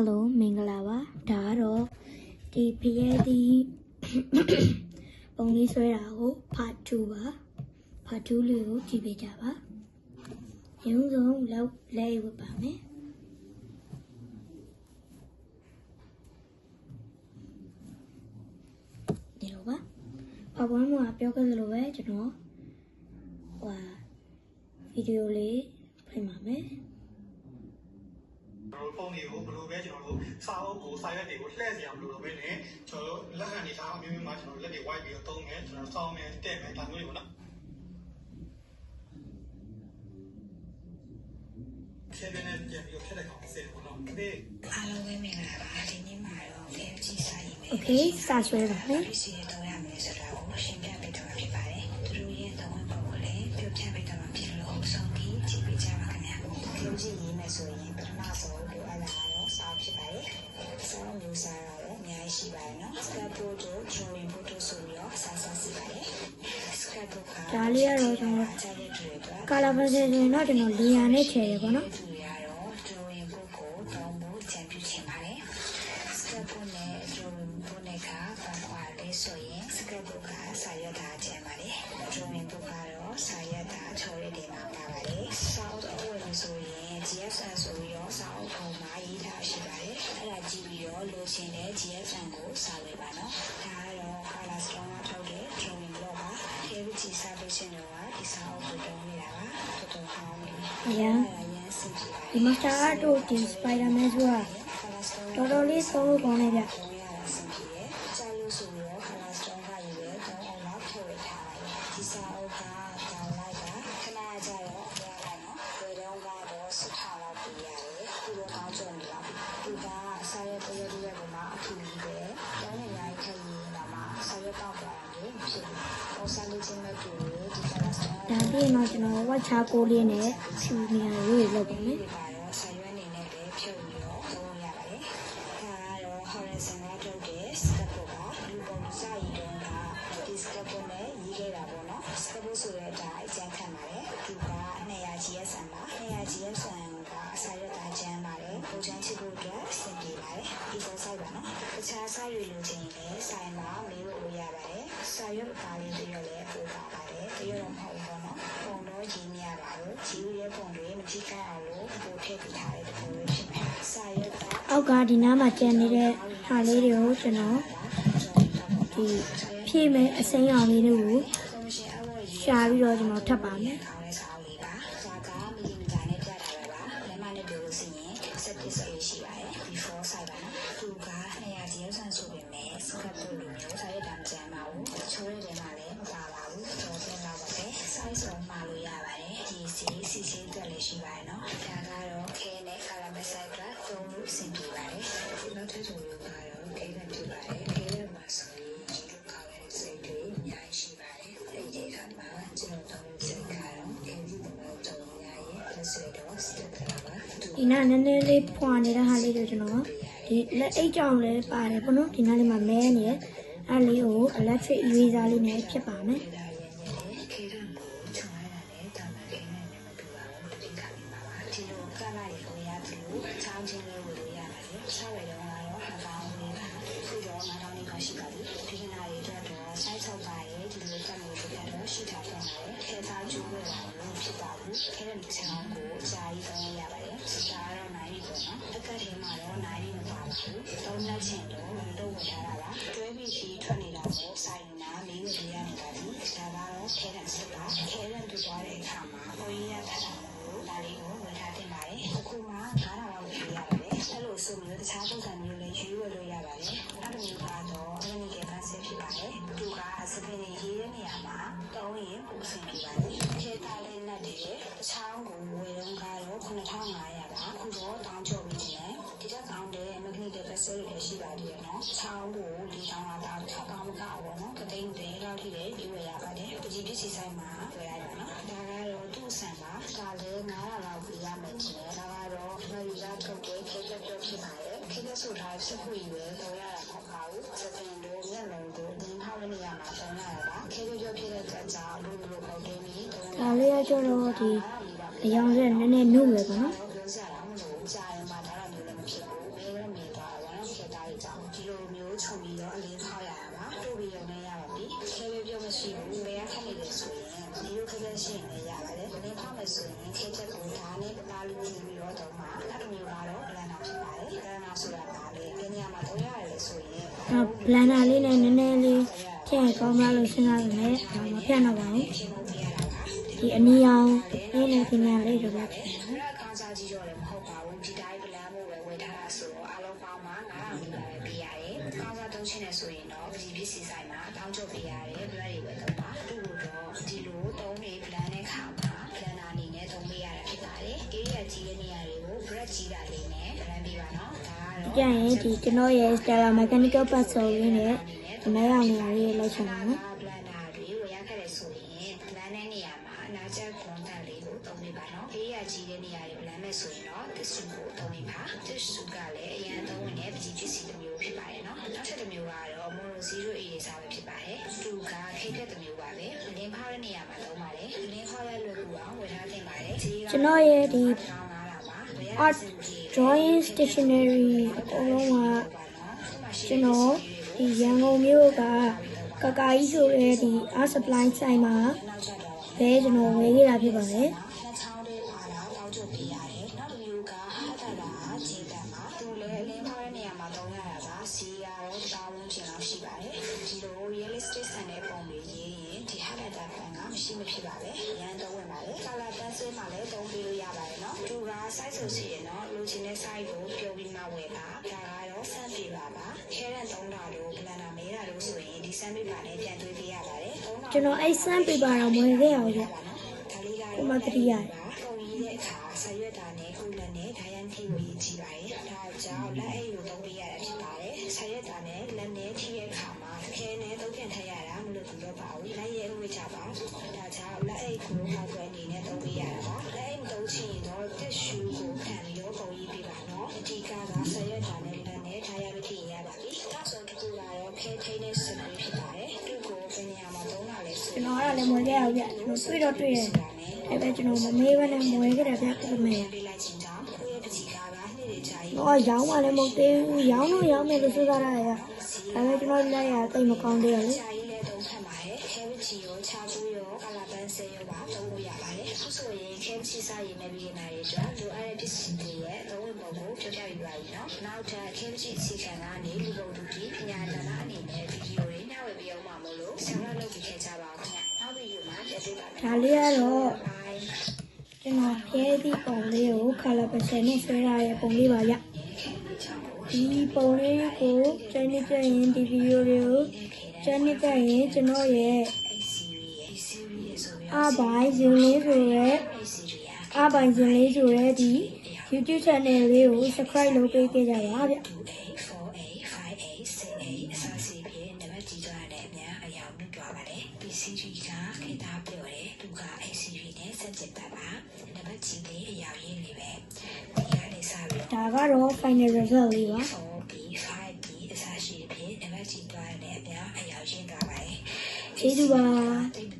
Hello မင်္ဂလာပါဒါကတော့ဒီဖရဲသီးပုံလေးဆွဲတာကို part 2ပါ part 2လေးကိုကြည့်ပေးကြပါရုံးစုံလောက်လဲဝတ်ပါမယ်ဒီလိုပါဘာပေါ်မှာပြောခဲ့သလိုပဲကျွန်တော်ဗီဒီယိုလေးဖွင့်ပါမယ်ပုံတွေကိုဘယ်လိုပဲကျွန်တော်တို့စာအုပ်ကိုစာရွက်တွေကိုလှည့်စီအောင်လုပ်လို့ပဲねကျွန်တော်တို့လက်ခံနေတာအမျိုးမျိုးမှာကျွန်တော်လက်တွေဝိုက်ပြီးတော့သုံးမယ်ကျွန်တော်စောင်းမယ်တဲ့မယ်ဒါမျိုးတွေပေါ့နော်ဖြည့်နေပြန်ပြီးဖြည့်တဲ့ကောင်စင်ပေါ့နော်ဒီအားလုံးပဲမင်္ဂလာပါဒီနေ့မှာတော့ဖဲကြည့်စာရေးမယ် Okay စာဆွဲပါမယ် ဒီစီရတော့ရမယ်ဆိုတာကိုရှင်းပြပေးတော့ဖြစ်ပါတယ်သူတို့ရဲ့သဝင်ပုံကိုလည်းပြောပြပေးတော့ဖြစ်လို့ဆုံးပြီးကြည့်ပေးကြပါခင်ဗျာပြောကြည့်ရေးမယ်ဆိုရင်ပထမဆုံးလိုအပ်လာတော့စာဖြစ်ပါတယ်စာမျိုးစာတော့အများကြီးရှိပါတယ်နော် Scrapbook တို့ drawing book တို့ဆိုပြီးတော့စာစီပါတယ် Scrapbook ကဒါလေးကတော့ကျွန်တော် color pencil ဆိုရင်တော့ကျွန်တော်လေယာဉ်နဲ့ထည့်ရပါတော့ drawing book ကိုတောင်းဖို့ကြံပြချင်ပါတယ် Scrapbook နဲ့ drawing book နဲ့ကဘာကွာလဲဆိုရင် Scrapbook ကစာရွက်သားကျန်ပါတယ် drawing book ကတော့စာရွက်သားချော်ရည်တွေမှာပါပါတယ်စာအုပ်အဝယ်ဆိုရင် GSM ဆိုပြီးတော့စာအုပ်ပုံမှာရေးထားရှိပါတယ်အဲ့ဒါကြည့်ပြီးတော့လိုချင်တဲ့ GSM ကိုစာဝယ်ပါနော်ဒါကတော့ Color Strong ကထုတ်တဲ့ drawing block ပါ KBG စာပေရှင်တွေကဒီစာအုပ်ကိုတုံးနေတာပါတော်တော်ကောင်းနေတယ်ဒီမှာစတာတို့ဒီ Spider-Man ဆိုတာတော်တော်လေးသုံးလို့ကောင်းနေကြစာရုပ်ဆိုရော Color Strong ကရေးတယ်တော့အောင်လောက်ထည့်ထားတယ်ဒီစာအုပ်ကတောင်းလိုက်တာခဏကြာတော့ပြရလိုက်နော်ဘယ်တော့ကတော့စထားလောက်ပြရတယ်ဒီလိုအောင်းကြနေတော့ဒီကစာရုပ်တရရကမှအထူးကြီးပဲတောင်းနေရိုင်းခရီးလာမှစာရုပ်ပေါက်သွားတယ်ဖြစ်တယ်ဟောစာလေးချင်းမဲ့တူဒီ Color Strong ဒါပြီးရင်တော့ကျွန်တော်ဝတ်ချာကိုလေးနဲ့ဖြူနေရရေးလုပ်ပါမယ်ဆရွက်အနေနဲ့ပဲဖြုတ်ပြီးတော့သုံးရပါတယ်။ဒါကတော့ horizon ကထုတ်တဲ့ scaffold ကလူပုံစာရည်တုံးကဒီ scaffold နဲ့ရေးခဲ့တာပေါ့နော်။ scaffold ဆိုတဲ့အတိုင်းအကျန်းခံပါတယ်။ဒီက200 GSM ပါ200 GSM ကအစာရွက်သားကျန်းပါတယ်။ပုံချမ်းချစ်ဖို့အတွက်စင်ပြေပါတယ်။ဒီပုံစိုက်ပါနော်။တခြားစာရွက်လိုချင်ရင်လည်းဆိုင်မှာမေးလို့ရပါတယ်။စာရွက်ပါလေးတွေလည်းပို့ပါပါတယ်။တရွက်တော့မဟုတ်ဘူးပေါ့နော်။ပုံတော့ရင်းရပါလို့ဂျီရဲ့ပုံတွေမကြည့်ကြအောင်လို့ပို့ထည့်ပေးထားတဲ့ပုံတွေဖြစ်မယ်။စာရွက်အောက်ကဒီနားမှာကျန်နေတဲ့ဟာလေးတွေကိုကျွန်တော်ဒီဖြည့်မဲ့အစိမ်းအောင်လေးတွေကိုရှာပြီးတော့ကျွန်တော်ထပ်ပါမယ်before ဆိုင်ပါနော်သူက200 GSM ဆိုပေမဲ့ scrapbook လိုမျိုးစာရွက်တမ်းကျန်ပါဘူးချိုးရတဲ့မှာလည်းမပါပါဘူးတော့ပြန်လာပါပဲ size ဆုံးမှာလို့ရပါတယ်ဒီစီတက်လေးရှိပါတယ်နော်ဒါကတော့ခဲနဲ့ color message အတွက်သုံးလို့အဆင်ပြေပါတယ်နောက်ထပ်ဆိုလို့ကတော့ခဲနဲ့ပြပါတယ်ခဲနဲ့မှာဆိုရင်ဒီလို color စိတ်တွေအများကြီးရှိပါတယ်အဲဒီခါမှာကျွန်တော်တို့စိတ်ကတော့ခဲဒီလိုတုံးရရဲ့လက်စွဲတော့ step ပါဒီနားနည်းနည်းလေးဖွာနေတဲ့ဟာလေးတွေကျွန်တော်ဒီလက်အိတ်ကြောင်လည်းပါတယ်ပေါ့နော်ဒီနားလေးမှာမဲနေတယ်အဲ့လေးကို electric eraser လေးနဲ့ဖြတ်ပါမယ်ရှိထားပြန်ပါတယ်ခဲသားကျိုးဝဲတာလို့ဖြစ်ပါဘူးခဲတဲ့ချောင်းကိုအကြာကြီးသုံးရပါတယ်ဒါကတော့နိုင်ပြီပေါ့နော်အကက်ထဲမှာတော့နိုင်ပြီမပါဘူးသုံးလက်ချင်တော့တော့ဝင်ထားတာပါတွဲပြီးကြီးထွက်နေတာကိုစိုင်းနာလေးတွေရနေတာဒီဒါကတော့ခဲတဲ့စစ်ပါခဲတဲ့တူသွားတဲ့အခါမှာဟိုရထားတာကိုဒါလေးကိုဝင်ထားတင်ပါတယ်အခုမှ9000လောက်ပေးရပါတယ်အဲ့လိုဆိုမျိုးတခြားပုံစံမျိုးလေးရွေးဝယ်လို့ရပါတယ်အဲ့လိုမျိုးကတော့အရင်ကပန်းဆက်ဖြစ်ပါတယ်သူကစပင်းရေးတဲ့နေရာမှာတောင်းရင်ပုံစံပြပါတယ်ခဲသားလေးနဲ့တည်းတခြားကိုဝယ်တော့ကတော့9500ပါအခုတော့တောင်းချုပ်ပြီးတယ်ဒီတက်ကောင်းတဲ့ magnetic vessel တွေရှိပါတယ်နော်ချောင်းကိုဒီချောင်းကတောင်း6တောင်းမကအောင်နော်တသိန်းတည်းလောက်ထိလည်းဒီဝယ်ရပါတယ်ပကြီးပစ္စည်းဆိုင်မှာဝယ်ရပါနော်ဒါကတော့သူ့ဆန်ပါဒါလည်း900လောက်ပြရမယ်ကျင်ဒါကတော့ဒီမှာရထုတ်တဲ့ခဲချက်ဖြစ်ပါတယ်ခဲချက်ဆိုတာစက်ခွေပဲတော့ရတာမဟုတ်ပါဘူးစပင်းတို့မျက်လုံးတို့ဒီဟောင်းနေရမှာတော့ရတာပါခဲချက်ဖြစ်တဲ့အတွက်ကြောင့်လူလူပေါက်တယ်ပြီးဒါလေးရကျတော့ဒီအရောင်နဲ့နည်းနည်းနုမယ်ပေါ့နော်ပြောစရာမလိုကြာရင်မှဒါတော့မျိုးလည်းမဖြစ်ဘူးဘယ်လို ချုပ်ပြီးတော့အလင်းဖောက်ရတာပါတို့ပြီးရုံနဲ့ရပါပြီခဲပဲပြောမရှိဘူးဘယ်ကခက်နေလဲဆိုရင်ဒီလိုခက်ခဲရှင်းနေရပါတယ်အလင်းဖောက်မယ်ဆိုရင်ခဲချက်ကိုဒါနဲ့ပသားလေးကြည့်ပြီးတော့တော့မှအဲ့လိုမျိုးကတော့ဘလန်နာဖြစ်ပါတယ်ဘလန်နာဆိုတာကလေဒီနေရာမှာတော့ရတယ်လေဆိုရင် ဘလန်နာလေးနဲ့နည်းနည်းလေးဖြည့်ကောင်းမလို့စဉ်းစားတယ်မဖြတ်တော့ပါဘူးဒီအနီရောင်လေးနဲ့ဒီညာလေးတို့ပဲဖြည့်တယ် ကောင်စားကြီးတော့လည်းမဟုတ်ပါဘူးဒီတိုင်းပလန်မို့ပဲဝယ်ထားတာဆိုတော့အားလုံးပေါင်းမှာ9000ဒီပါပဲပေးရတယ်ကောင်စားသုံးချင်းနဲ့ဆိုရင်တော့ဒီပစ္စည်းဆိုင်မှာတောင်းချုပ်ပေးရတယ်ဘလက်တွေပဲတော့ပါသူ့တော့ဒီလိုတုံးနေပလန်တဲ့ခါမှာပလန်နာအနေနဲ့သုံးပေးရတာဖြစ်ပါတယ် area ကြီးတဲ့နေရာတွေကို bread ကြီးတာလေးနဲ့ပလန်ပေးပါနော်ဒါကတော့ ကြရင်ဒီကျွန်တော်ရဲ့ Stella Mechanical Part ဆိုရင်းနဲ့ဒီနေ့ရောင်နေရာလေးလောက်ချင်တာနော် ပလန်နာတွေဝယ်ရခဲ့တယ်ဆိုရင်ပလန်တဲ့နေရာမှာအနာကျကွန်တက်လေးကိုသုံးပေးပါနော် area ကြီးတဲ့နေရာတွေပလန်မဲ့ဆိုရင်တော့ tissue ကိုသုံးပေးပါ tissue ကလည်းအရင်သုံးဝင်တဲ့ပစ္စည်းတစ်မျိုးဖြစ်ပါတယ်နော်နောက်ထပ်တစ်မျိုးကတော့ mono 0 A စာပဲဖြစ်ပါတယ်သူကခိတ်တဲ့တစ်မျိုးပါပဲလင်းဖောက်တဲ့နေရာမှာသုံးပါတယ်လင်းဖောက်ရလွယ်ကူအောင်ဝယ်ထားတင်ပါတယ် ကျွန်တော်ရဲ့ဒီ ကောင်းလာတာပါ art drawing stationery အကုန်လုံးကကျွန်တော်ဒီရန်ကုန်မြို့ကကကာကြီးဆိုတဲ့ဒီ art supply ဆိုင်မှာပဲကျွန်တော်ဝယ်ခဲ့တာဖြစ်ပါတယ် နှစ်ချောင်းလေးပါလာတောက်ချုပ်ပေးရတယ်နောက်တစ်မျိုးကဟာတာလာခြေတံမှာသူလည်းအလင်းဖောက်တဲ့နေရာမှာသုံးရတာပါစီရတော့တာဝန်ကျင်လောက်ရှိပါတယ်ဒီလို realistic ဆန်တဲ့ပုံတွေရေးရင်ဒီဟာတာပန်ကမရှိမဖြစ်ပါပဲရန်တော့ဝင်ပါတယ် color pencil မှာလည်းသုံးပေးလို့ရပါတယ်နော်သူက size ဆိုစီရင်တော့လိုချင်တဲ့ size ကိုပြောပြီးမှဝယ်ပါဒါကတော့ဆန်းပြပါပါခဲရန်သုံးတာလို့ဘလန်နာမေးတာလို့ဆိုရင်ဒီဆန်းပြပါနဲ့ပြန်သွေးပေးရပါတယ် ကျွန်တော်အဲ့ sand paper တော့မဝယ်ခဲ့အောင်ရကိုမတရီရ ပုံရည်တဲ့အခါဆရွက်တာနဲ့ကုလနဲ့ဒိုင်ယန်ထိကိုရည်ကြည့်ပါတယ်။ဒါကြောင့်လက်အိတ်ကိုသုံးပေးရတာဖြစ်ပါတယ်။ဆရွက်တာနဲ့လက်နဲ့ထိတဲ့အခါမှာခဲနဲ့သုံးပြန်ထည့်ရတာမလို့ဘူးတော့ပါဘူး။လက်ရဲ့ဝေးချပါ။ဒါကြောင့်လက်အိတ်ကိုဟောက်ွယ်အနေနဲ့သုံးပေးရတာပါ။လက်အိတ်မသုံးချင်ရင်တော့တစ်ရှူးကိုခံပြီးတော့ပုံရည်ပေးပါနော်။အဓိကဆရွက်တာနဲ့လက်နဲ့ဒိုင်ယန်ထိရပါပြီ။ဒါဆိုဒီကူကတော့ခဲထိတဲ့စပရေးဖြစ်ပါတယ်။သူ့ကိုဘယ်နေရာမှာသုံးတာလဲဆို ကျွန်တော်ကလည်းမဝယ်ခဲ့အောင်ရတွေ့တော့တွေ့တယ်အဲ့ပဲကျွန်တော်မမေးဘဲနဲ့မဝယ်ခဲ့တာပြပြမယ် ပေးလိုက်ခြင်းကြောင့်ကိုယ့်ရဲ့ပစီကားကနှစ်တွေကြာရင် တော့ရောင်းမှလည်းမဟုတ်သေးဘူးရောင်းလို့ရောင်းမယ်လို့ဆိုတာရတယ်ကဒါပေမဲ့ကျွန်တော်လက်ရတိတ်မကောင်းသေးရလေ ကြာရင်လည်းသုံးဖက်ပါတယ်ခဲဝချီရောခြားကူရောကာလာပန်းစေရောပါသုံးလို့ရပါတယ်အခုဆိုရင်ခဲဝချီစားရင်လည်းပြည်နိုင်ရတဲ့လိုအပ်တဲ့ပစ္စည်းတွေရဲ့သုံးဝင်ပုံကိုပြောပြပြပါပြီနော်နောက်ထပ်ခဲဝချီစီခံကနေလူပုံတူတီပညာတနာအနေနဲ့ဗီဒီယိုတွေညှဝေပေးအောင်ပါမို့လို့ဆောင်းရလုပ်ပြီးခဲ့ကြပါဦးခင်ဗျနောက်ဗီဒီယိုမှာပြန်တွေ့ပါမယ် ဒါလေးကတော့ကျွန်တော်ဖျဲသည့်ပုံလေးကို color pencil နဲ့ဆွဲထားတဲ့ပုံလေးပါရဒီပုံလေးကိုကျန်နေကြရင်ဒီဗီဒီယိုတွေကိုကျန်နေကြရင်ကျွန်တော်ရဲ့အပိုင်ရှင်လေးဆိုရဲအပိုင်ရှင်လေးဆိုရဲဒီ YouTube channel လေးကို subscribe လုပ်ပေးခဲ့ကြပါဗျ 4A 5A 6A အစစီဖြင့်နံပါတ်ကြီးသွားတဲ့အများအယောင်မြင့်သွားပါတယ် PCG ကခေတ္တပြောတယ်သူက ACV နဲ့ဆက်ကျက်တာပါနံပါတ်ကြီးလေးအယောင်ရင်းလေးပဲဒီကနေစပြီး ဒါကတော့ final result လေးပါ 4B 5B အစရှိဖြင့်နံပါတ်ကြီးသွားတဲ့အများအယောင်ရင်းသွားပါတယ် ကျေးဇူးပါ တိတ်